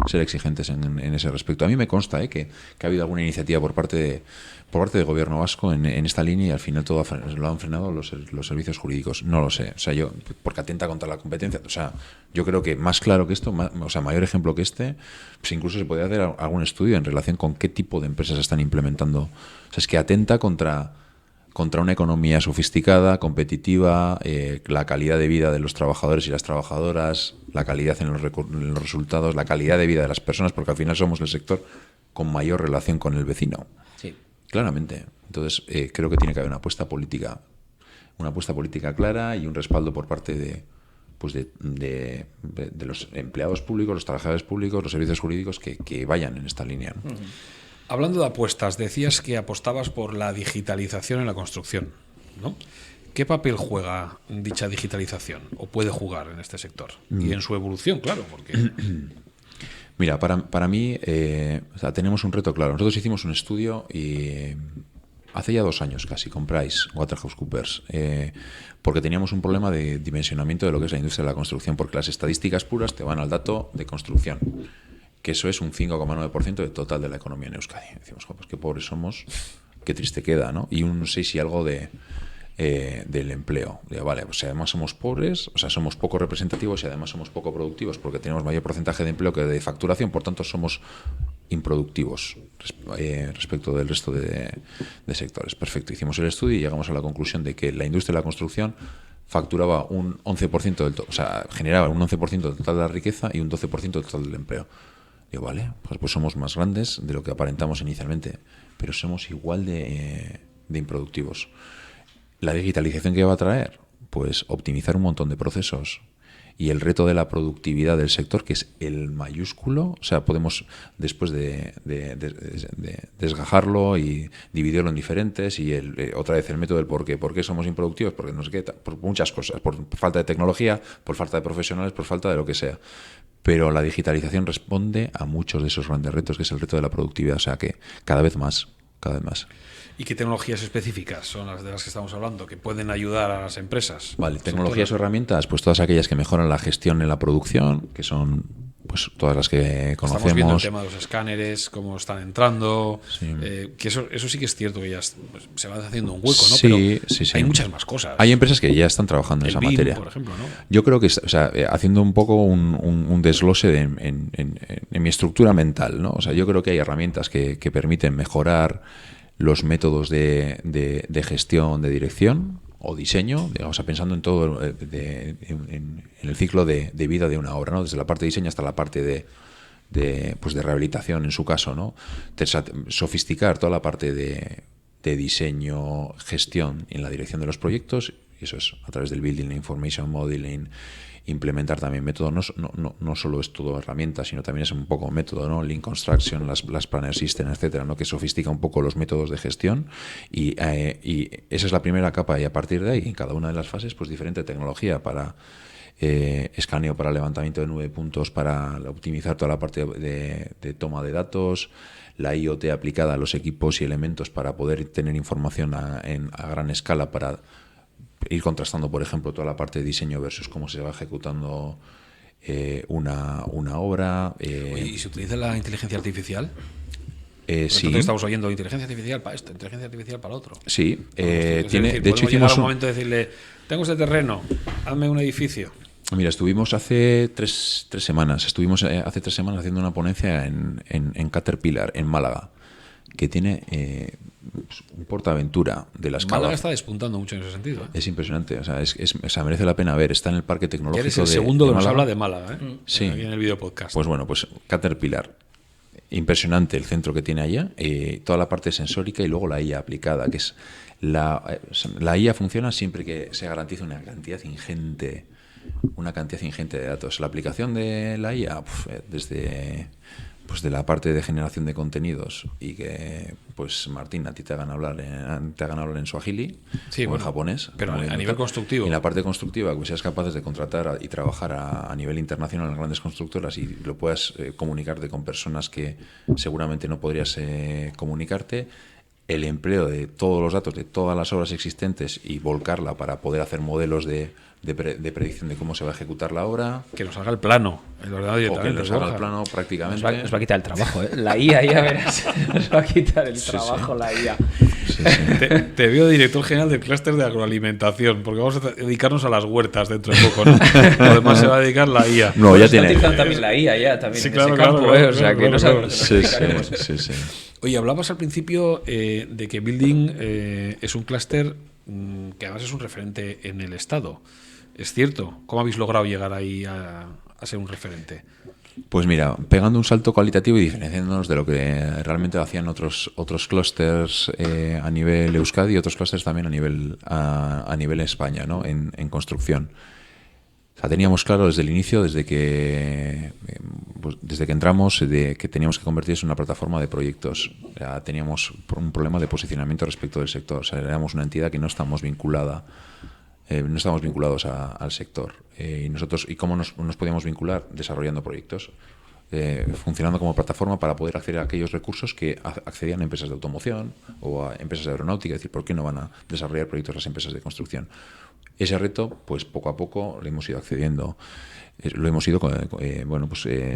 ser exigentes en ese respecto. A mí me consta que ha habido alguna iniciativa por parte del gobierno vasco en esta línea y al final todo lo han frenado los servicios jurídicos. No lo sé, o sea, porque atenta contra la competencia. O sea, yo creo que más claro que esto, mayor ejemplo que este, pues incluso se podría hacer algún estudio en relación con qué tipo de empresas están implementando. O sea, es que atenta contra una economía sofisticada, competitiva, la calidad de vida de los trabajadores y las trabajadoras, la calidad en los resultados, la calidad de vida de las personas, porque al final somos el sector con mayor relación con el vecino. Sí. Claramente. Entonces, creo que tiene que haber una apuesta política clara y un respaldo por parte de los empleados públicos, los trabajadores públicos, los servicios jurídicos que vayan en esta línea, ¿no? Hablando de apuestas, decías que apostabas por la digitalización en la construcción, ¿no? ¿Qué papel juega dicha digitalización o puede jugar en este sector? Y en su evolución, claro, porque... Mira, para mí tenemos un reto claro. Nosotros hicimos un estudio y hace ya 2 años casi con PricewaterhouseCoopers, porque teníamos un problema de dimensionamiento de lo que es la industria de la construcción, porque las estadísticas puras te van al dato de construcción, que eso es un 5,9% del total de la economía en Euskadi. Decimos, pues qué pobres somos, qué triste queda, ¿no? Y un 6 y algo del empleo. Vale, pues además somos pobres, o sea, somos poco representativos y además somos poco productivos porque tenemos mayor porcentaje de empleo que de facturación, por tanto somos improductivos respecto del resto de sectores. Perfecto, hicimos el estudio y llegamos a la conclusión de que la industria de la construcción facturaba un 11% o sea, generaba un 11% del total de la riqueza y un 12% del total del empleo. Digo, vale, pues somos más grandes de lo que aparentamos inicialmente, pero somos igual de improductivos. ¿La digitalización que va a traer? Pues optimizar un montón de procesos. Y el reto de la productividad del sector, que es el mayúsculo, o sea, podemos después de desgajarlo y dividirlo en diferentes y otra vez el método del por qué. ¿Por qué somos improductivos? Porque no sé qué, por muchas cosas, por falta de tecnología, por falta de profesionales, por falta de lo que sea. Pero la digitalización responde a muchos de esos grandes retos, que es el reto de la productividad, o sea que cada vez más. ¿Y qué tecnologías específicas son las de las que estamos hablando, que pueden ayudar a las empresas? Vale, tecnologías o herramientas, pues todas aquellas que mejoran la gestión en la producción, que son pues todas las que conocemos. Estamos viendo el tema de los escáneres, cómo están entrando, Sí. Que eso sí que es cierto que ya pues, se va haciendo un hueco, ¿no? Sí, Pero sí. hay muchas más cosas. Hay empresas que ya están trabajando en El esa BIM, materia. por ejemplo, ¿no? Yo creo que, o sea, haciendo un poco un desglose en mi estructura mental, ¿no? O sea, yo creo que hay herramientas que permiten mejorar los métodos de gestión, de dirección o diseño, digamos, pensando en todo en el ciclo de vida de una obra, ¿no? Desde la parte de diseño hasta la parte de rehabilitación, en su caso, ¿no? Sofisticar toda la parte de diseño, gestión en la dirección de los proyectos, y eso es a través del Building Information Modeling, implementar también métodos, no solo es todo herramientas, sino también es un poco método, ¿no? Lean Construction, las Planner System, etcétera, ¿no? Que sofistica un poco los métodos de gestión y esa es la primera capa, y a partir de ahí, en cada una de las fases, pues diferente tecnología para escaneo, para levantamiento de 9 puntos, para optimizar toda la parte de toma de datos, la IoT aplicada a los equipos y elementos para poder tener información a gran escala, para ir contrastando, por ejemplo, toda la parte de diseño versus cómo se va ejecutando una obra. Oye, ¿y se utiliza la inteligencia artificial? Sí. Entonces estamos oyendo inteligencia artificial para esto, inteligencia artificial para lo otro. Sí. Es De decir, hecho, podemos llegar a hicimos un momento de decirle, tengo este terreno, hazme un edificio. Mira, estuvimos hace tres semanas. Estuvimos hace 3 semanas haciendo una ponencia en Caterpillar, en Málaga, que tiene un portaventura de la escala. Málaga está despuntando mucho en ese sentido. Es impresionante, o sea, merece la pena ver. Está en el parque tecnológico. Eres el segundo de que nos Málaga. habla de Málaga, ¿eh? Sí. Aquí en el video podcast. Pues bueno, pues Caterpillar. Impresionante el centro que tiene allá, toda la parte sensórica y luego la IA aplicada, que es la IA funciona siempre que se garantiza una cantidad ingente de datos. La aplicación de la IA, desde de la parte de generación de contenidos, y que pues Martín, a ti te hagan hablar en suajili, sí, o en japonés, pero a nivel constructivo. Y en la parte constructiva, que seas capaces de contratar y trabajar a nivel internacional en grandes constructoras y lo puedas comunicarte con personas que seguramente no podrías comunicarte. El empleo de todos los datos de todas las obras existentes y volcarla para poder hacer modelos de predicción de cómo se va a ejecutar la obra. Que nos haga el plano, el ordenador directamente. O que nos haga el plano prácticamente. Nos va a quitar el trabajo, ¿eh? La IA, ya verás. Nos va a quitar el trabajo, la IA. Sí. Te veo director general del clúster de agroalimentación, porque vamos a dedicarnos a las huertas dentro de poco, ¿no? Lo demás se va a dedicar la IA. No, ya está tiene. utilizando también la IA, ya, también Sí, en claro, ese campo, claro, o sea, claro, que no claro. sabemos que nos dedicaremos. Sí. Oye, hablabas al principio de que Building es un clúster que además es un referente en el Estado. ¿Es cierto? ¿Cómo habéis logrado llegar ahí a ser un referente? Pues mira, pegando un salto cualitativo y diferenciándonos de lo que realmente hacían otros clústers a nivel Euskadi y otros clústers también a nivel España, ¿no? En construcción. O sea, teníamos claro desde el inicio, desde que entramos, que teníamos que convertirse en una plataforma de proyectos. O sea, teníamos un problema de posicionamiento respecto del sector. O sea, éramos una entidad que no estamos vinculados al sector. ¿Y cómo nos podíamos vincular? Desarrollando proyectos, funcionando como plataforma para poder acceder a aquellos recursos que accedían a empresas de automoción o a empresas de aeronáutica. Es decir, ¿por qué no van a desarrollar proyectos las empresas de construcción? Ese reto, pues poco a poco lo hemos ido accediendo, lo hemos ido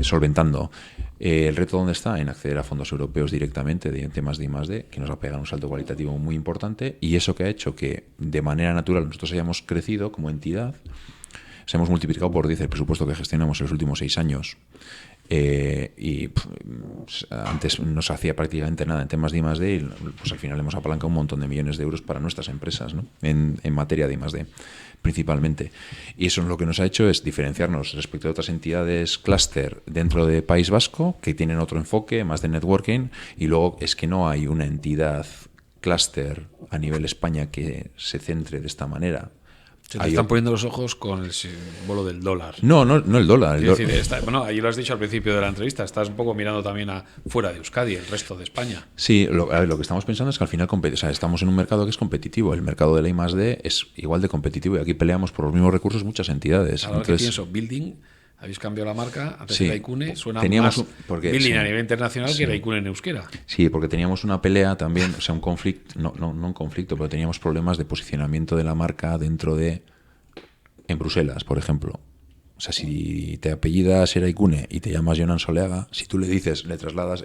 solventando. El reto, ¿dónde está? En acceder a fondos europeos directamente de temas de I+D, que nos va a pegar un salto cualitativo muy importante, y eso que ha hecho que de manera natural nosotros hayamos crecido como entidad. Se hemos multiplicado por 10 el presupuesto que gestionamos en los últimos 6 años. Antes no se hacía prácticamente nada en temas de I+D, y pues al final hemos apalancado un montón de millones de euros para nuestras empresas, ¿no? en materia de I+D principalmente. Y eso es lo que nos ha hecho es diferenciarnos respecto de otras entidades clúster dentro de País Vasco, que tienen otro enfoque, más de networking, y luego es que no hay una entidad clúster a nivel España que se centre de esta manera. Se te están poniendo los ojos con el símbolo del dólar. No el dólar. Es decir, ahí lo has dicho al principio de la entrevista, estás un poco mirando también fuera de Euskadi, el resto de España. Sí, lo que estamos pensando es que al final estamos en un mercado que es competitivo. El mercado de la I+D es igual de competitivo y aquí peleamos por los mismos recursos muchas entidades. Ahora que pienso, Building, habéis cambiado la marca, antes de Raikune, suena teníamos más Building a nivel internacional que Raikune en euskera. Sí, porque teníamos una pelea también, o sea, un conflicto, no un conflicto, pero teníamos problemas de posicionamiento de la marca en Bruselas, por ejemplo. O sea, si te apellidas Eraikune y te llamas Jonan Soleaga, si tú le dices, le trasladas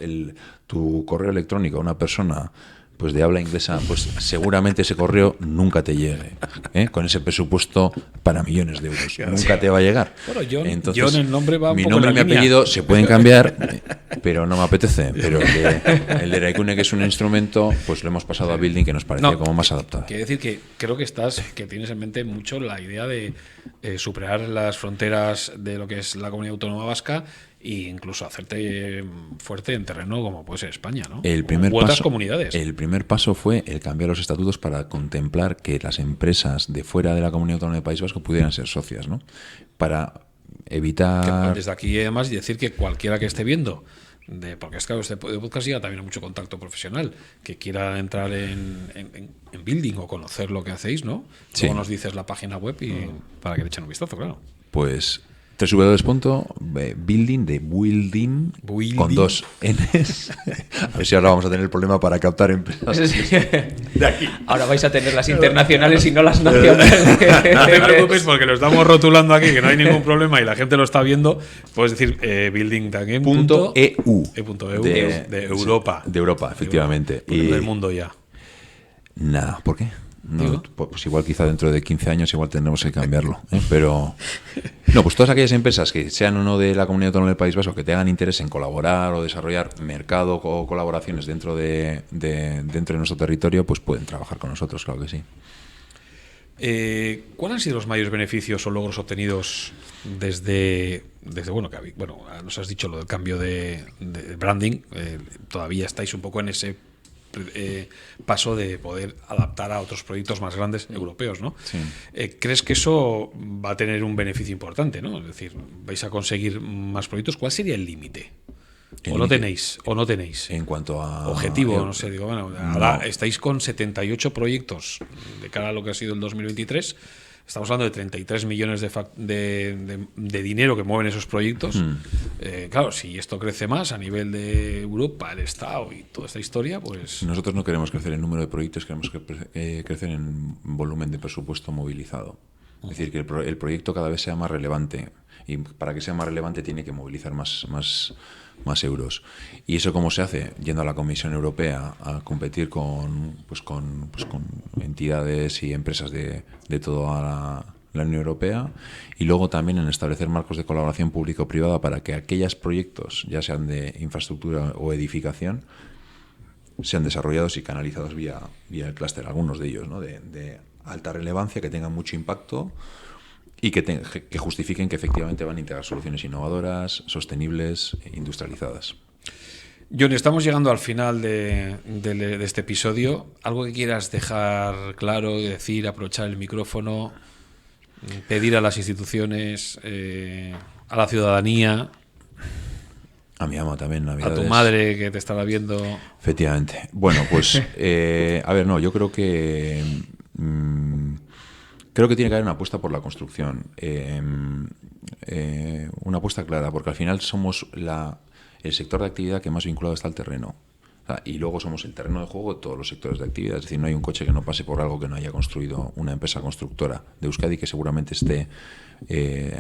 tu correo electrónico a una persona pues de habla inglesa, pues seguramente ese correo nunca te llegue, ¿eh? Con ese presupuesto para millones de euros. Nunca te va a llegar. Bueno, Entonces, John, el nombre va un mi poco nombre en y la mi línea. apellido se pueden cambiar, pero no me apetece. Pero el de Eraikune, que es un instrumento, pues lo hemos pasado a Building, que nos parecía como más adaptado. Quiere decir que creo que tienes en mente mucho la idea de superar las fronteras de lo que es la comunidad autónoma vasca e incluso hacerte fuerte en terreno como puede ser España, ¿no? U otras comunidades. El primer paso fue el cambiar los estatutos para contemplar que las empresas de fuera de la comunidad autónoma del País Vasco pudieran ser socias, ¿no? Para evitar... Desde aquí, además, decir que cualquiera que esté viendo, porque es claro, este podcast llega también a mucho contacto profesional, que quiera entrar en Building o conocer lo que hacéis, ¿no? Sí. Luego nos dices la página web y para que le echen un vistazo, claro. Pues www.building de Building con 2 Ns. A ver si ahora vamos a tener el problema para captar empresas de aquí. Ahora vais a tener las internacionales y no las nacionales. No te preocupes porque lo estamos rotulando aquí, que no hay ningún problema y la gente lo está viendo. Puedes decir building también. .eu. De Europa. De Europa, efectivamente. Y del mundo ya. Nada, ¿por qué? No, pues igual quizá dentro de 15 años igual tendremos que cambiarlo, ¿eh? Pero no, pues todas aquellas empresas que sean o no de la comunidad autónoma del País Vasco, que tengan interés en colaborar o desarrollar mercado o colaboraciones dentro de nuestro territorio, pues pueden trabajar con nosotros, claro que sí. ¿Cuáles han sido los mayores beneficios o logros obtenidos desde nos has dicho lo del cambio de branding? Todavía estáis un poco en ese paso de poder adaptar a otros proyectos más grandes europeos, ¿no? Sí. ¿Crees que eso va a tener un beneficio importante, ¿no? Es decir, vais a conseguir más proyectos. ¿Cuál sería el límite? ¿O no tenéis? En cuanto a objetivo, no sé, digo, bueno, ahora estáis con 78 proyectos de cara a lo que ha sido el 2023. Estamos hablando de 33 millones de dinero que mueven esos proyectos. Claro, si esto crece más a nivel de Europa, el Estado y toda esta historia, pues... Nosotros no queremos crecer en número de proyectos, queremos crecer en volumen de presupuesto movilizado. Es decir, que el proyecto cada vez sea más relevante. Y para que sea más relevante tiene que movilizar más euros. ¿Y eso cómo se hace? Yendo a la Comisión Europea a competir con entidades y empresas de toda la Unión Europea, y luego también en establecer marcos de colaboración público-privada para que aquellos proyectos, ya sean de infraestructura o edificación, sean desarrollados y canalizados vía el clúster, algunos de ellos, ¿no? de alta relevancia, que tengan mucho impacto y que justifiquen que efectivamente van a integrar soluciones innovadoras, sostenibles, industrializadas. John, estamos llegando al final de este episodio. ¿Algo que quieras dejar claro, decir, aprovechar el micrófono, pedir a las instituciones, a la ciudadanía? A mi ama también, Navidades. A tu madre que te estará viendo. Efectivamente. Bueno, pues, a ver, no, yo creo que... Creo que tiene que haber una apuesta por la construcción, una apuesta clara, porque al final somos el sector de actividad que más vinculado está al terreno. O sea, y luego somos el terreno de juego de todos los sectores de actividad. Es decir, no hay un coche que no pase por algo que no haya construido una empresa constructora de Euskadi que seguramente esté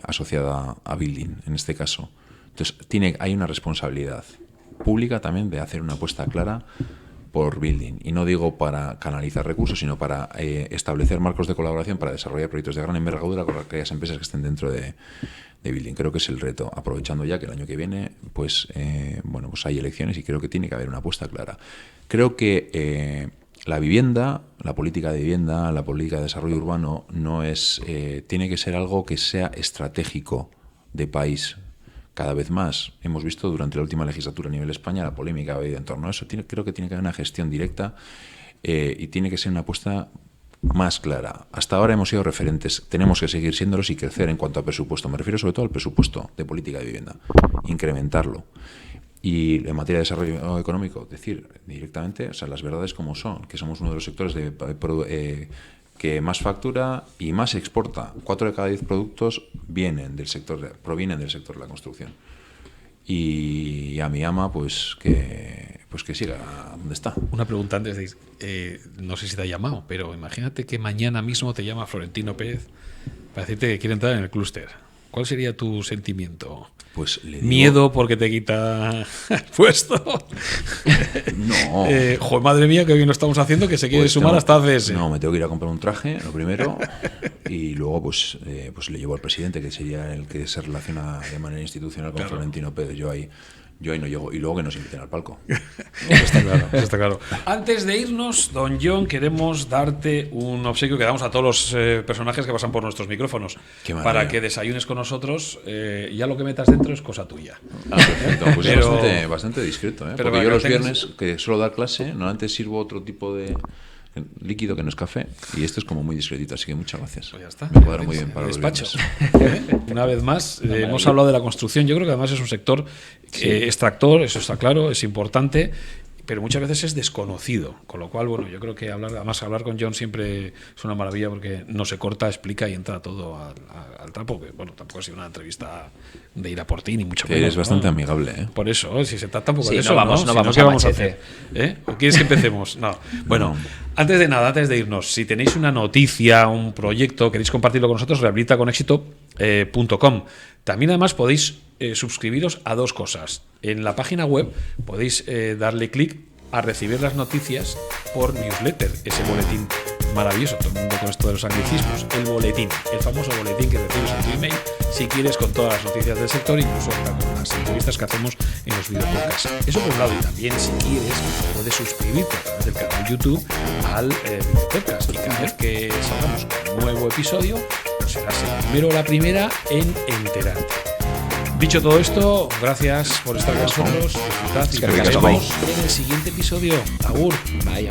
asociada a Building, en este caso. Entonces, hay una responsabilidad pública también de hacer una apuesta clara por Building, y no digo para canalizar recursos, sino para establecer marcos de colaboración para desarrollar proyectos de gran envergadura con aquellas empresas que estén dentro de Building. Creo que es el reto, aprovechando ya que el año que viene pues hay elecciones, y creo que tiene que haber una apuesta clara. Creo que la vivienda, la política de vivienda, la política de desarrollo urbano tiene que ser algo que sea estratégico de país. Cada vez más hemos visto durante la última legislatura a nivel de España la polémica que ha habido en torno a eso. Creo que tiene que haber una gestión directa y tiene que ser una apuesta más clara. Hasta ahora hemos sido referentes, tenemos que seguir siéndolos y crecer en cuanto a presupuesto. Me refiero sobre todo al presupuesto de política de vivienda, incrementarlo. Y en materia de desarrollo económico, decir directamente, o sea, las verdades como son, que somos uno de los sectores que más factura y más exporta. 4 de cada 10 productos provienen del sector de la construcción. Y a mi ama, pues que siga donde está. Una pregunta antes no sé si te ha llamado, pero imagínate que mañana mismo te llama Florentino Pérez para decirte que quiere entrar en el clúster. ¿Cuál sería tu sentimiento? Pues le digo, ¿Miedo porque te quita el puesto? No. Joder, madre mía, que bien lo estamos haciendo, que se quiere Pues sumar hasta CS. No, me tengo que ir a comprar un traje, lo primero, y luego pues le llevo al presidente, que sería el que se relaciona de manera institucional con Florentino Pérez. Yo ahí no llego. Y luego que nos inviten al palco. Eso está claro, eso está claro. Antes de irnos, don John, queremos darte un obsequio que damos a todos los personajes que pasan por nuestros micrófonos. Qué maravilla. Para que desayunes con nosotros. Ya lo que metas dentro es cosa tuya. Perfecto. Pues Pero- es bastante discreto, ¿eh? pero Porque para yo que los tengas- viernes, que suelo dar clase, normalmente sirvo otro tipo de líquido que no es café, y este es como muy discretito, así que muchas gracias. Pues ya está. Me cuadra muy bien para los despacho. viernes. Una vez más, hemos hablado de la construcción. Yo creo que además es un sector extractor, eso está claro, es importante, pero muchas veces es desconocido. Con lo cual, bueno, yo creo que hablar con John siempre es una maravilla porque no se corta, explica y entra todo al trapo. Que, bueno, tampoco ha sido una entrevista de ir a por ti, ni mucho Que menos. eres bastante ¿no? amigable, ¿eh? Por eso, si se trata un poco Sí, de no eso, vamos- ¿no? no Si vamos ¿qué a vamos a machete. hacer? ¿O quieres que empecemos? No. Bueno, antes de nada, antes de irnos, si tenéis una noticia, un proyecto, queréis compartirlo con nosotros, rehabilitaconexito.com. También además podéis suscribiros a dos cosas. En la página web podéis darle clic a recibir las noticias por newsletter, ese boletín maravilloso, todo el mundo con esto de los anglicismos, el boletín, el famoso boletín que recibes en tu email, si quieres, con todas las noticias del sector, incluso hasta con las entrevistas que hacemos en los videopodcasts. Eso por un lado, y también si quieres puedes suscribirte a través del canal YouTube al videopodcast, y cada vez que salgamos con un nuevo episodio, pues serás el primero o la primera en enterarte. Dicho todo esto, gracias por estar con nosotros, disfrutad y que nos ricasco. vemos en el siguiente episodio. Agur. Vaya.